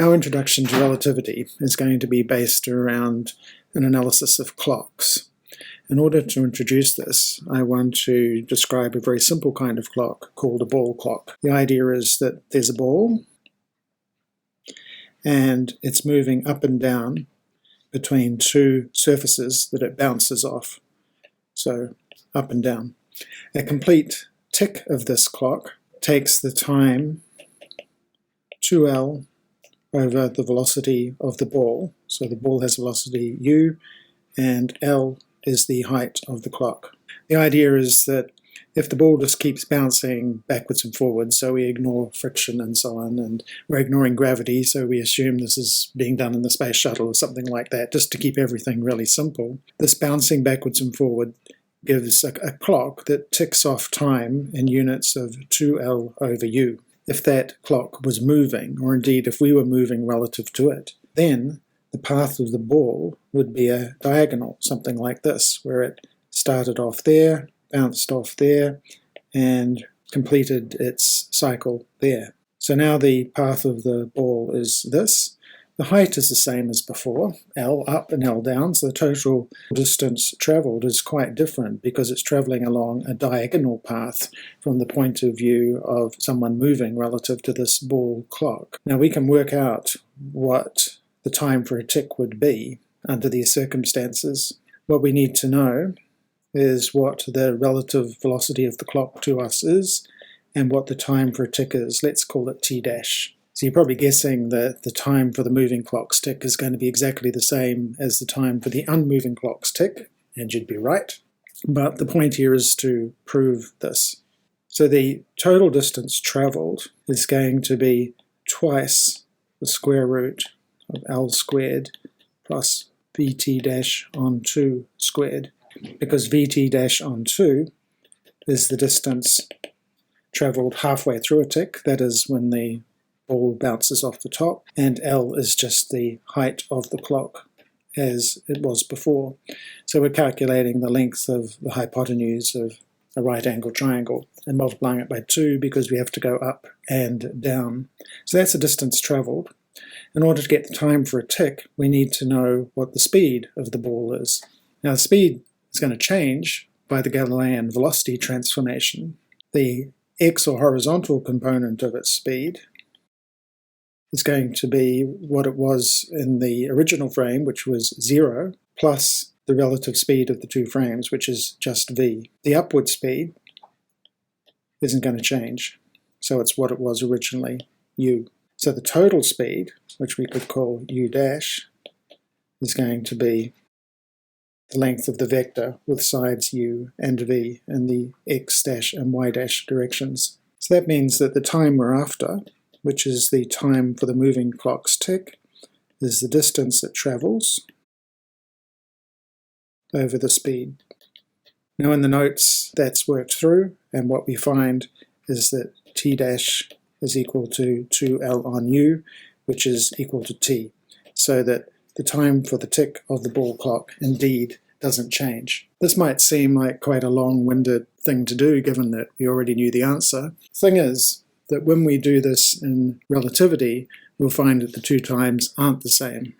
Our introduction to relativity is going to be based around an analysis of clocks. In order to introduce this, I want to describe a very simple kind of clock called a ball clock. The idea is that there's a ball and it's moving up and down between two surfaces that it bounces off. So up and down. A complete tick of this clock takes the time 2L over the velocity of the ball. So the ball has velocity u, and L is the height of the clock. The idea is that if the ball just keeps bouncing backwards and forwards, so we ignore friction and so on, and we're ignoring gravity, so we assume this is being done in the space shuttle or something like that, just to keep everything really simple. This bouncing backwards and forward gives a clock that ticks off time in units of 2L over u. If that clock was moving, or indeed if we were moving relative to it, then the path of the ball would be a diagonal, something like this, where it started off there, bounced off there, and completed its cycle there. So now the path of the ball is this. The height is the same as before, L up and L down, so the total distance travelled is quite different because it's travelling along a diagonal path from the point of view of someone moving relative to this ball clock. Now we can work out what the time for a tick would be under these circumstances. What we need to know is what the relative velocity of the clock to us is and what the time for a tick is. Let's call it t dash. So you're probably guessing that the time for the moving clock's tick is going to be exactly the same as the time for the unmoving clock's tick, and you'd be right. But the point here is to prove this. So the total distance travelled is going to be twice the square root of L squared plus Vt dash on 2 squared, because Vt dash on 2 is the distance travelled halfway through a tick, that is when the ball bounces off the top, and L is just the height of the clock as it was before. So we're calculating the length of the hypotenuse of a right-angled triangle and multiplying it by 2 because we have to go up and down. So that's the distance travelled. In order to get the time for a tick, we need to know what the speed of the ball is. Now the speed is going to change by the Galilean velocity transformation. The x or horizontal component of its speed is going to be what it was in the original frame, which was 0, plus the relative speed of the two frames, which is just v. The upward speed isn't going to change, so it's what it was originally, u. So the total speed, which we could call u dash, is going to be the length of the vector with sides u and v in the x dash and y dash directions. So that means that the time we're after, which is the time for the moving clock's tick, is the distance it travels over the speed. Now in the notes that's worked through, and what we find is that t dash is equal to 2L on u, which is equal to t, so that the time for the tick of the ball clock indeed doesn't change. This might seem like quite a long-winded thing to do given that we already knew the answer. The thing is that when we do this in relativity, we'll find that the two times aren't the same.